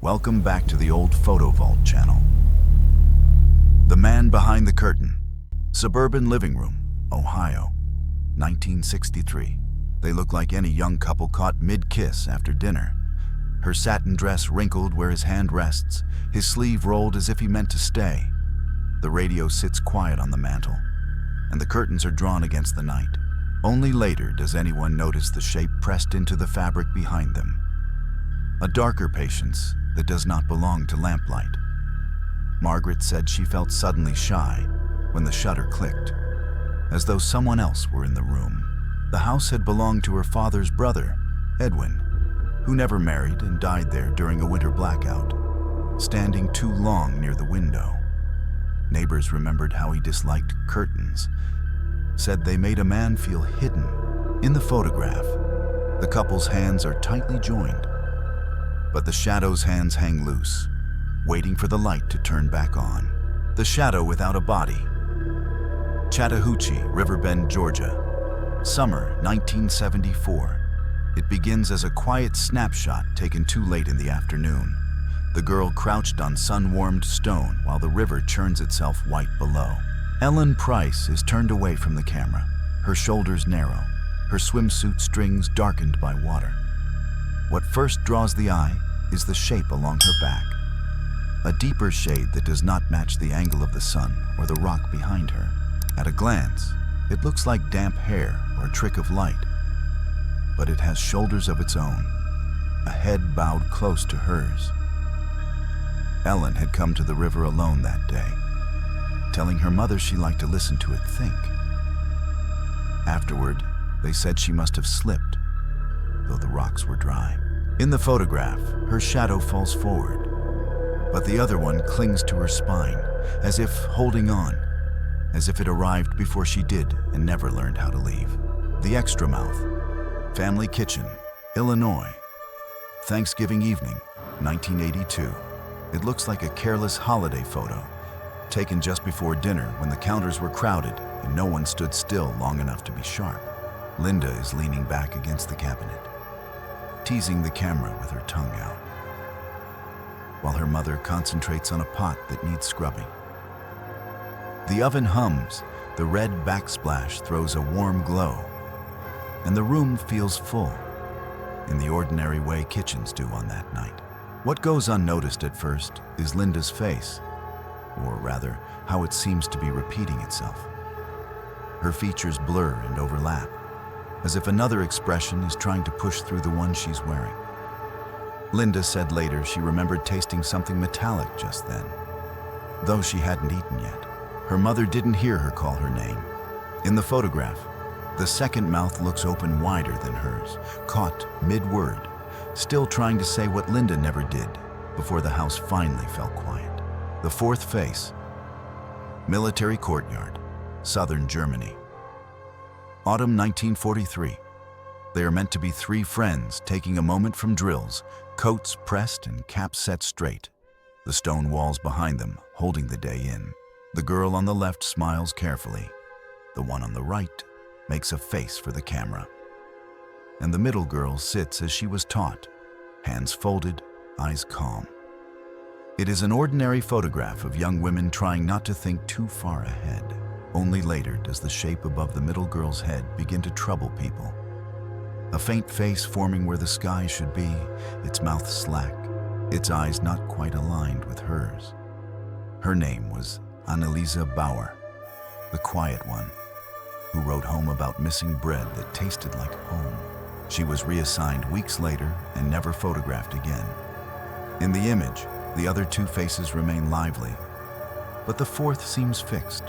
Welcome back to the Old Photo Vault channel. The Man Behind the Curtain. Suburban living room, Ohio, 1963. They look like any young couple caught mid-kiss after dinner. Her satin dress wrinkled where his hand rests, his sleeve rolled as if he meant to stay. The radio sits quiet on the mantel, and the curtains are drawn against the night. Only later does anyone notice the shape pressed into the fabric behind them. A darker patience that does not belong to lamplight. Margaret said she felt suddenly shy when the shutter clicked, as though someone else were in the room. The house had belonged to her father's brother, Edwin, who never married and died there during a winter blackout, standing too long near the window. Neighbors remembered how he disliked curtains, said they made a man feel hidden. In the photograph, the couple's hands are tightly joined, but the shadow's hands hang loose, waiting for the light to turn back on. The shadow without a body. Chattahoochee, Riverbend, Georgia. Summer 1974. It begins as a quiet snapshot taken too late in the afternoon. The girl crouched on sun-warmed stone while the river churns itself white below. Ellen Price is turned away from the camera, her shoulders narrow, her swimsuit strings darkened by water. What first draws the eye is the shape along her back, a deeper shade that does not match the angle of the sun or the rock behind her. At a glance, it looks like damp hair or a trick of light, but it has shoulders of its own, a head bowed close to hers. Ellen had come to the river alone that day, telling her mother she liked to listen to it think. Afterward, they said she must have slipped, though the rocks were dry. In the photograph, her shadow falls forward, but the other one clings to her spine, as if holding on, as if it arrived before she did and never learned how to leave. The Extra Mouth, Family Kitchen, Illinois. Thanksgiving evening, 1982. It looks like a careless holiday photo, taken just before dinner when the counters were crowded and no one stood still long enough to be sharp. Linda is leaning back against the cabinet, teasing the camera with her tongue out, while her mother concentrates on a pot that needs scrubbing. The oven hums, the red backsplash throws a warm glow, and the room feels full, in the ordinary way kitchens do on that night. What goes unnoticed at first is Linda's face, or rather, how it seems to be repeating itself. Her features blur and overlap, as if another expression is trying to push through the one she's wearing. Linda said later she remembered tasting something metallic just then, though she hadn't eaten yet. Her mother didn't hear her call her name. In the photograph, the second mouth looks open wider than hers, caught mid-word, still trying to say what Linda never did before the house finally fell quiet. The fourth face. Military courtyard, southern Germany. Autumn 1943. They are meant to be three friends taking a moment from drills, coats pressed and caps set straight. The stone walls behind them holding the day in. The girl on the left smiles carefully. The one on the right makes a face for the camera. And the middle girl sits as she was taught, hands folded, eyes calm. It is an ordinary photograph of young women trying not to think too far ahead. Only later does the shape above the middle girl's head begin to trouble people. A faint face forming where the sky should be, its mouth slack, its eyes not quite aligned with hers. Her name was Annalisa Bauer, the quiet one, who wrote home about missing bread that tasted like home. She was reassigned weeks later and never photographed again. In the image, the other two faces remain lively, but the fourth seems fixed,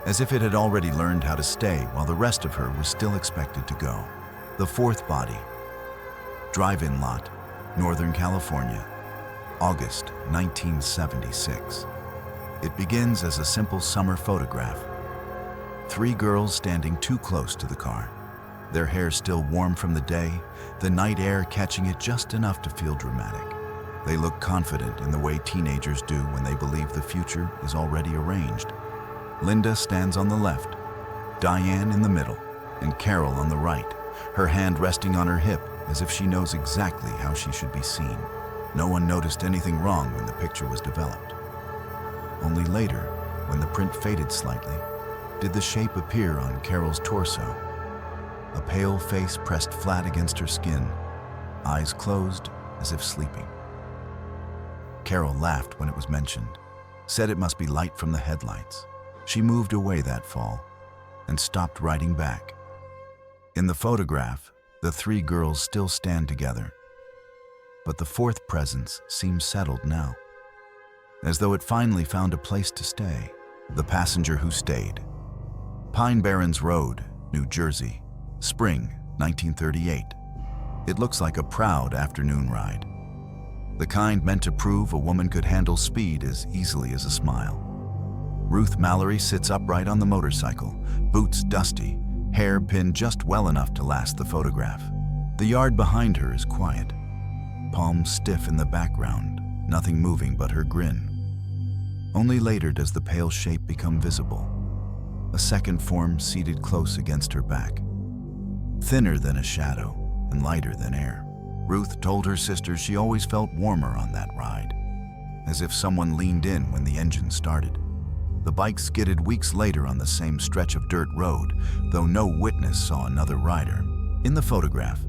as if it had already learned how to stay while the rest of her was still expected to go. The fourth body. Drive-in lot, Northern California, August 1976. It begins as a simple summer photograph. Three girls standing too close to the car, their hair still warm from the day, the night air catching it just enough to feel dramatic. They look confident in the way teenagers do when they believe the future is already arranged. Linda stands on the left, Diane in the middle, and Carol on the right, her hand resting on her hip as if she knows exactly how she should be seen. No one noticed anything wrong when the picture was developed. Only later, when the print faded slightly, did the shape appear on Carol's torso. A pale face pressed flat against her skin, eyes closed as if sleeping. Carol laughed when it was mentioned, said it must be light from the headlights. She moved away that fall and stopped writing back. In the photograph, the three girls still stand together, but the fourth presence seems settled now, as though it finally found a place to stay. The passenger who stayed. Pine Barrens Road, New Jersey, spring 1938. It looks like a proud afternoon ride. The kind meant to prove a woman could handle speed as easily as a smile. Ruth Mallory sits upright on the motorcycle, boots dusty, hair pinned just well enough to last the photograph. The yard behind her is quiet, palms stiff in the background, nothing moving but her grin. Only later does the pale shape become visible, a second form seated close against her back, thinner than a shadow and lighter than air. Ruth told her sister she always felt warmer on that ride, as if someone leaned in when the engine started. The bike skidded weeks later on the same stretch of dirt road, though no witness saw another rider. In the photograph,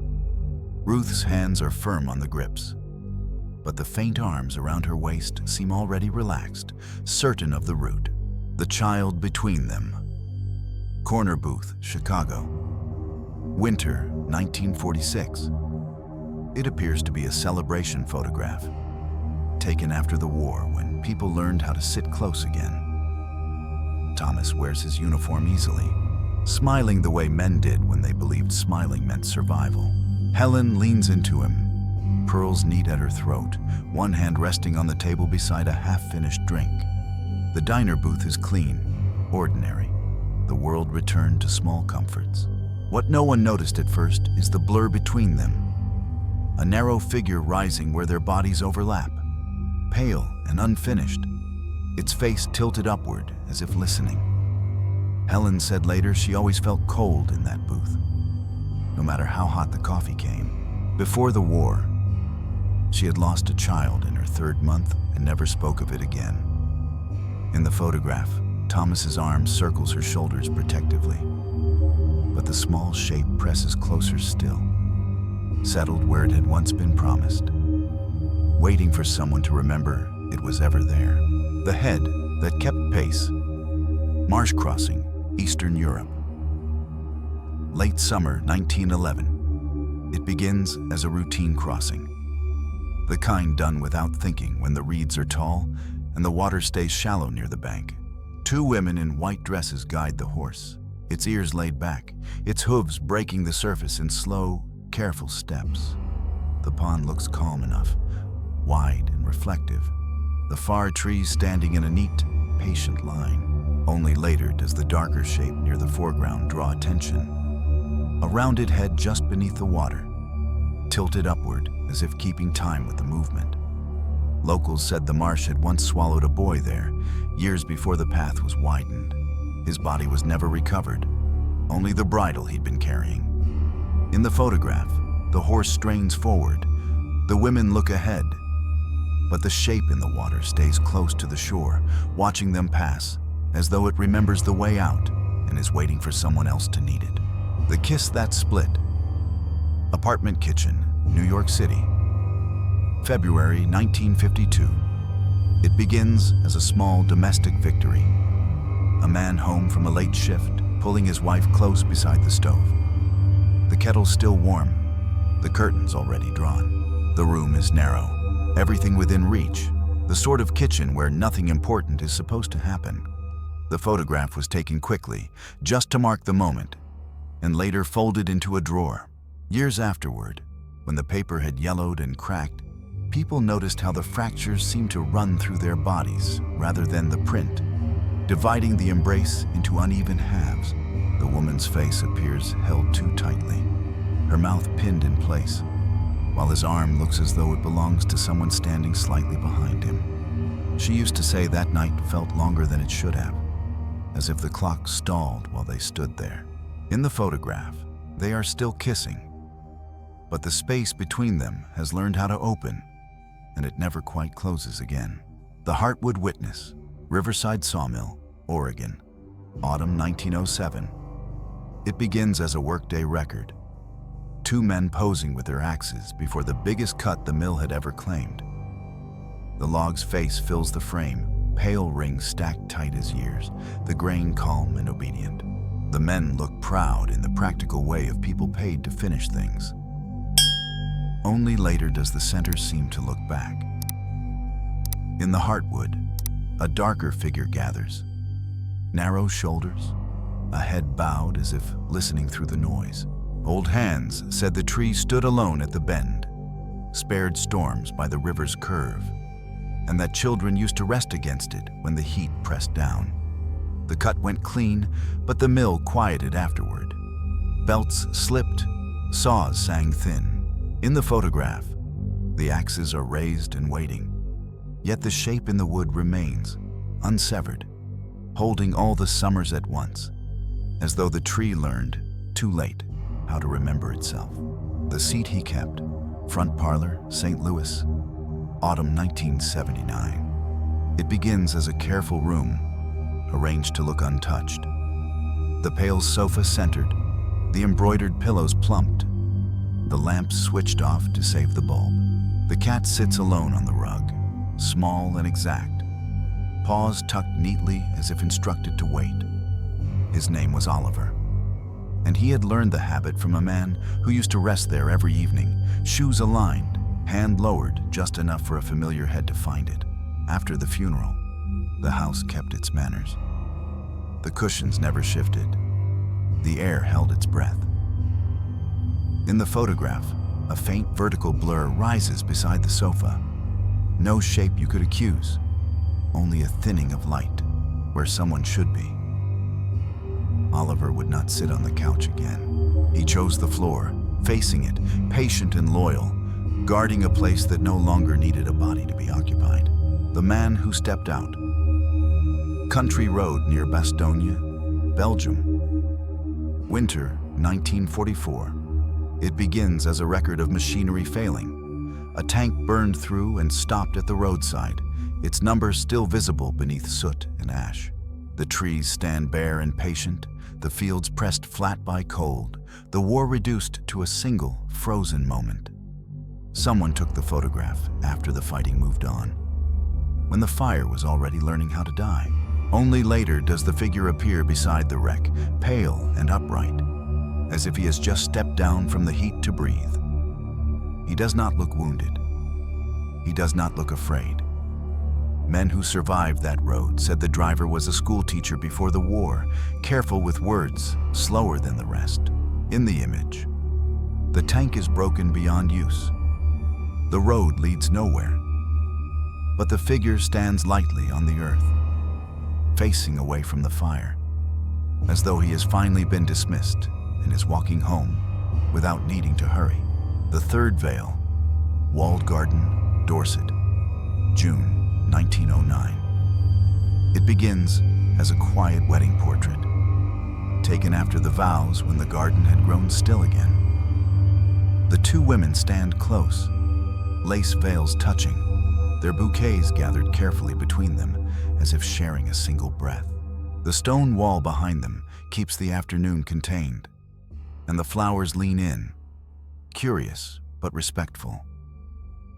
Ruth's hands are firm on the grips, but the faint arms around her waist seem already relaxed, certain of the route. The child between them. Corner booth, Chicago. Winter, 1946. It appears to be a celebration photograph, taken after the war when people learned how to sit close again. Thomas wears his uniform easily, smiling the way men did when they believed smiling meant survival. Helen leans into him, pearls neat at her throat, one hand resting on the table beside a half-finished drink. The diner booth is clean, ordinary. The world returned to small comforts. What no one noticed at first is the blur between them. A narrow figure rising where their bodies overlap, pale and unfinished, its face tilted upward as if listening. Helen said later she always felt cold in that booth, no matter how hot the coffee came. Before the war, she had lost a child in her third month and never spoke of it again. In the photograph, Thomas's arm circles her shoulders protectively, but the small shape presses closer still, settled where it had once been promised, waiting for someone to remember it was ever there. The head that kept pace. Marsh crossing, Eastern Europe. Late summer 1911. It begins as a routine crossing, the kind done without thinking when the reeds are tall and the water stays shallow near the bank. Two women in white dresses guide the horse, its ears laid back, its hooves breaking the surface in slow, careful steps. The pond looks calm enough, wide and reflective, the far trees standing in a neat, patient line. Only later does the darker shape near the foreground draw attention. A rounded head just beneath the water, tilted upward as if keeping time with the movement. Locals said the marsh had once swallowed a boy there, years before the path was widened. His body was never recovered, only the bridle he'd been carrying. In the photograph, the horse strains forward. The women look ahead, but the shape in the water stays close to the shore, watching them pass, as though it remembers the way out and is waiting for someone else to need it. The kiss that split. Apartment kitchen, New York City. February 1952. It begins as a small domestic victory. A man home from a late shift, pulling his wife close beside the stove. The kettle's still warm, the curtains already drawn. The room is narrow, everything within reach, the sort of kitchen where nothing important is supposed to happen. The photograph was taken quickly, just to mark the moment, and later folded into a drawer. Years afterward, when the paper had yellowed and cracked, people noticed how the fractures seemed to run through their bodies rather than the print, dividing the embrace into uneven halves. The woman's face appears held too tightly, her mouth pinned in place, while his arm looks as though it belongs to someone standing slightly behind him. She used to say that night felt longer than it should have, as if the clock stalled while they stood there. In the photograph, they are still kissing, but the space between them has learned how to open, and it never quite closes again. The Heartwood Witness, Riverside Sawmill, Oregon, autumn 1907. It begins as a workday record. Two men posing with their axes before the biggest cut the mill had ever claimed. The log's face fills the frame, pale rings stacked tight as years, the grain calm and obedient. The men look proud in the practical way of people paid to finish things. Only later does the center seem to look back. In the Heartwood, a darker figure gathers. Narrow shoulders, a head bowed as if listening through the noise. Old hands said the tree stood alone at the bend, spared storms by the river's curve, and that children used to rest against it when the heat pressed down. The cut went clean, but the mill quieted afterward. Belts slipped, saws sang thin. In the photograph, the axes are raised and waiting, yet the shape in the wood remains, unsevered, holding all the summers at once, as though the tree learned, too late, how to remember itself. The seat he kept, front parlor, St. Louis, autumn 1979. It begins as a careful room, arranged to look untouched. The pale sofa centered, the embroidered pillows plumped, the lamp switched off to save the bulb. The cat sits alone on the rug, small and exact, paws tucked neatly as if instructed to wait. His name was Oliver, and he had learned the habit from a man who used to rest there every evening, shoes aligned, hand lowered just enough for a familiar head to find it. After the funeral, the house kept its manners. The cushions never shifted. The air held its breath. In the photograph, a faint vertical blur rises beside the sofa. No shape you could accuse, only a thinning of light where someone should be. Oliver would not sit on the couch again. He chose the floor, facing it, patient and loyal, guarding a place that no longer needed a body to be occupied. The man who stepped out. Country road near Bastogne, Belgium. Winter 1944. It begins as a record of machinery failing. A tank burned through and stopped at the roadside, its number still visible beneath soot and ash. The trees stand bare and patient, the fields pressed flat by cold, the war reduced to a single, frozen moment. Someone took the photograph after the fighting moved on, when the fire was already learning how to die. Only later does the figure appear beside the wreck, pale and upright, as if he has just stepped down from the heat to breathe. He does not look wounded. He does not look afraid. Men who survived that road said the driver was a school teacher before the war, careful with words, slower than the rest. In the image, the tank is broken beyond use. The road leads nowhere, but the figure stands lightly on the earth, facing away from the fire, as though he has finally been dismissed and is walking home without needing to hurry. The Third Veil, Walled Garden, Dorset, June 1909. It begins as a quiet wedding portrait, taken after the vows when the garden had grown still again. The two women stand close, lace veils touching, their bouquets gathered carefully between them, as if sharing a single breath. The stone wall behind them keeps the afternoon contained, and the flowers lean in, curious but respectful.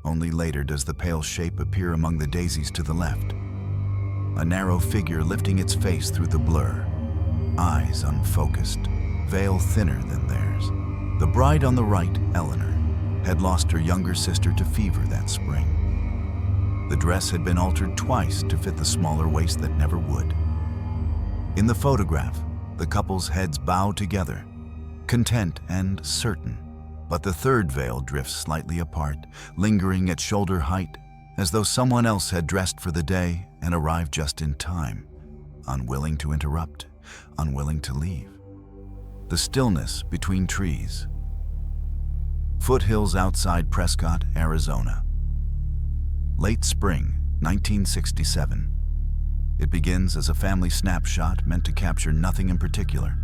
Only later does the pale shape appear among the daisies to the left, a narrow figure lifting its face through the blur, eyes unfocused, veil thinner than theirs. The bride on the right, Eleanor, had lost her younger sister to fever that spring. The dress had been altered twice to fit the smaller waist that never would. In the photograph, the couple's heads bow together, content and certain, but the third veil drifts slightly apart, lingering at shoulder height, as though someone else had dressed for the day and arrived just in time, unwilling to interrupt, unwilling to leave. The stillness between trees. Foothills outside Prescott, Arizona. Late spring, 1967. It begins as a family snapshot meant to capture nothing in particular.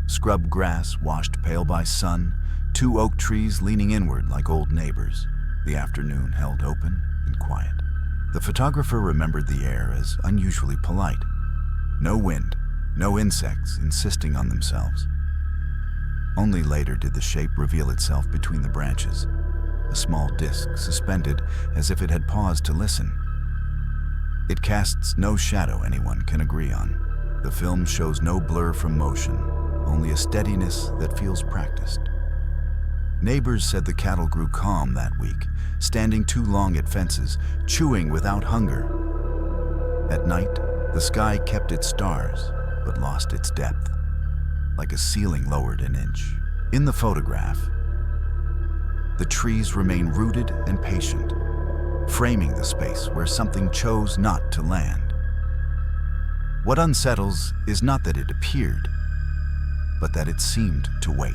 Scrub grass washed pale by sun, two oak trees leaning inward like old neighbors. the afternoon held open and quiet. The photographer remembered the air as unusually polite. No wind, no insects insisting on themselves. Only later did the shape reveal itself between the branches, a small disc suspended as if it had paused to listen. It casts no shadow anyone can agree on. The film shows no blur from motion, only a steadiness that feels practiced. Neighbors said the cattle grew calm that week, standing too long at fences, chewing without hunger. At night, the sky kept its stars, but lost its depth, like a ceiling lowered an inch. In the photograph, the trees remain rooted and patient, framing the space where something chose not to land. What unsettles is not that it appeared, but that it seemed to wait,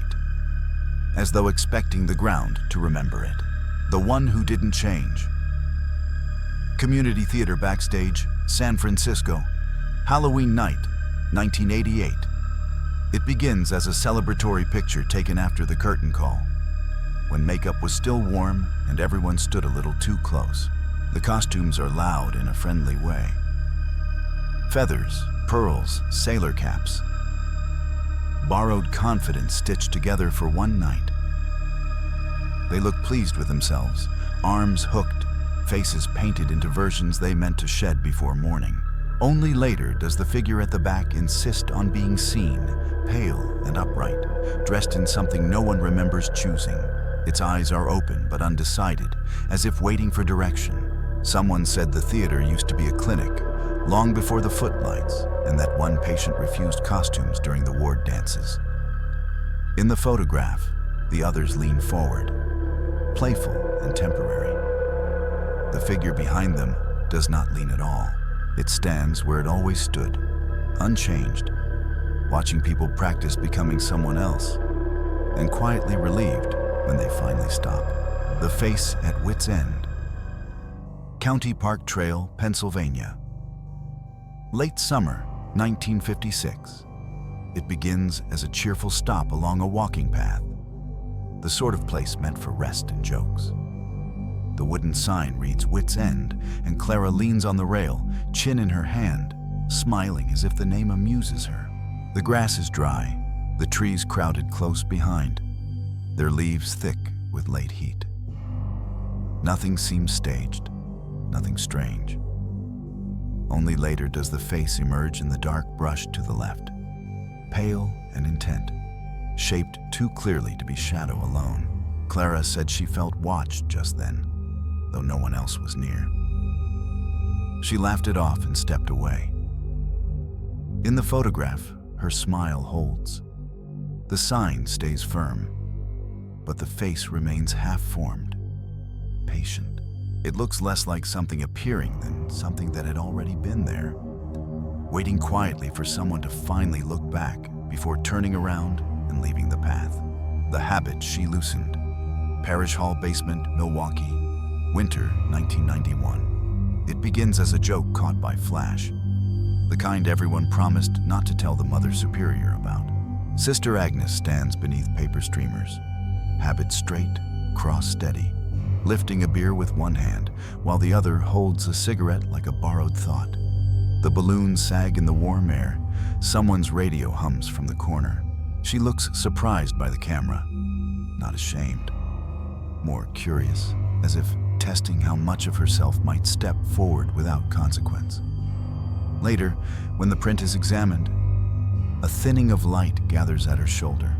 as though expecting the ground to remember it, the one who didn't change. Community Theater backstage, San Francisco, Halloween night, 1988. It begins as a celebratory picture taken after the curtain call, when makeup was still warm and everyone stood a little too close. The costumes are loud in a friendly way. Feathers, pearls, sailor caps. Borrowed confidence stitched together for one night. They look pleased with themselves, arms hooked, faces painted into versions they meant to shed before morning. Only later does the figure at the back insist on being seen, pale and upright, dressed in something no one remembers choosing. Its eyes are open but undecided, as if waiting for direction. Someone said the theater used to be a clinic, long before the footlights, and that one patient refused costumes during the ward dances. In the photograph, the others lean forward, playful and temporary. The figure behind them does not lean at all. It stands where it always stood, unchanged, watching people practice becoming someone else, and quietly relieved when they finally stop. The face at wit's end. County Park Trail, Pennsylvania. Late summer, 1956. It begins as a cheerful stop along a walking path, the sort of place meant for rest and jokes. The wooden sign reads Wit's End, and Clara leans on the rail, chin in her hand, smiling as if the name amuses her. The grass is dry, the trees crowded close behind, their leaves thick with late heat. Nothing seems staged, nothing strange. Only later does the face emerge in the dark brush to the left, pale and intent, shaped too clearly to be shadow alone. Clara said she felt watched just then, though no one else was near. She laughed it off and stepped away. In the photograph, her smile holds. The sign stays firm, but the face remains half-formed, patient. It looks less like something appearing than something that had already been there, waiting quietly for someone to finally look back before turning around and leaving the path. The habit she loosened. Parish Hall basement, Milwaukee, winter 1991. It begins as a joke caught by flash, the kind everyone promised not to tell the Mother Superior about. Sister Agnes stands beneath paper streamers, habit straight, cross steady, lifting a beer with one hand while the other holds a cigarette like a borrowed thought. The balloons sag in the warm air. Someone's radio hums from the corner. She looks surprised by the camera, not ashamed, more curious, as if testing how much of herself might step forward without consequence. Later, when the print is examined, a thinning of light gathers at her shoulder,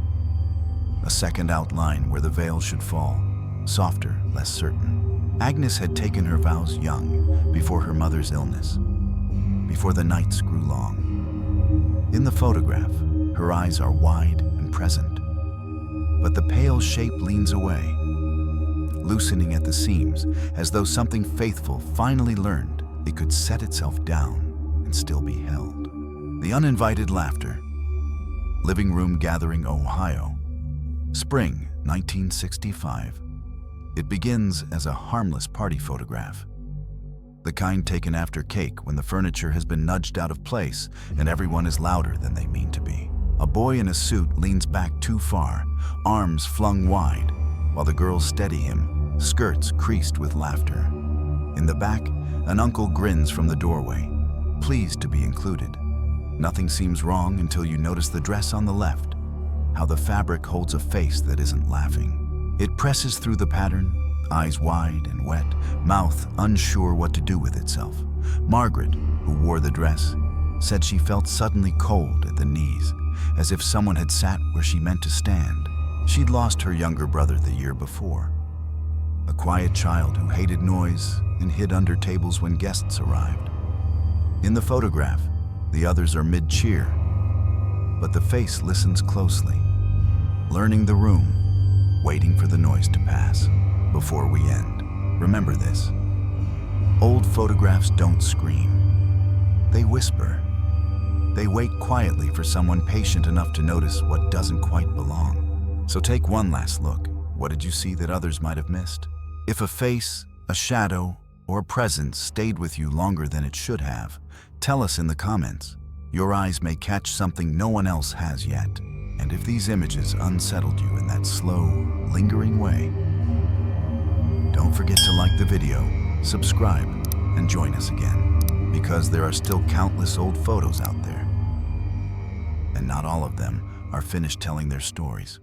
a second outline where the veil should fall, softer, less certain. Agnes had taken her vows young, before her mother's illness, before the nights grew long. In the photograph, her eyes are wide and present, but the pale shape leans away, loosening at the seams, as though something faithful finally learned it could set itself down and still be held. The uninvited laughter. Living room gathering, Ohio. Spring, 1965. It begins as a harmless party photograph, the kind taken after cake when the furniture has been nudged out of place and everyone is louder than they mean to be. A boy in a suit leans back too far, arms flung wide, while the girls steady him, skirts creased with laughter. In the back, an uncle grins from the doorway, pleased to be included. Nothing seems wrong until you notice the dress on the left, how the fabric holds a face that isn't laughing. It presses through the pattern, eyes wide and wet, mouth unsure what to do with itself. Margaret, who wore the dress, said she felt suddenly cold at the knees, as if someone had sat where she meant to stand. She'd lost her younger brother the year before, a quiet child who hated noise and hid under tables when guests arrived. In the photograph, the others are mid-cheer, but the face listens closely, learning the room, waiting for the noise to pass before we end. Remember this: old photographs don't scream. They whisper. They wait quietly for someone patient enough to notice what doesn't quite belong. So take one last look. What did you see that others might have missed? If a face, a shadow, or a presence stayed with you longer than it should have, tell us in the comments. Your eyes may catch something no one else has yet. And if these images unsettled you in that slow, lingering way, don't forget to like the video, subscribe, and join us again, because there are still countless old photos out there, and not all of them are finished telling their stories.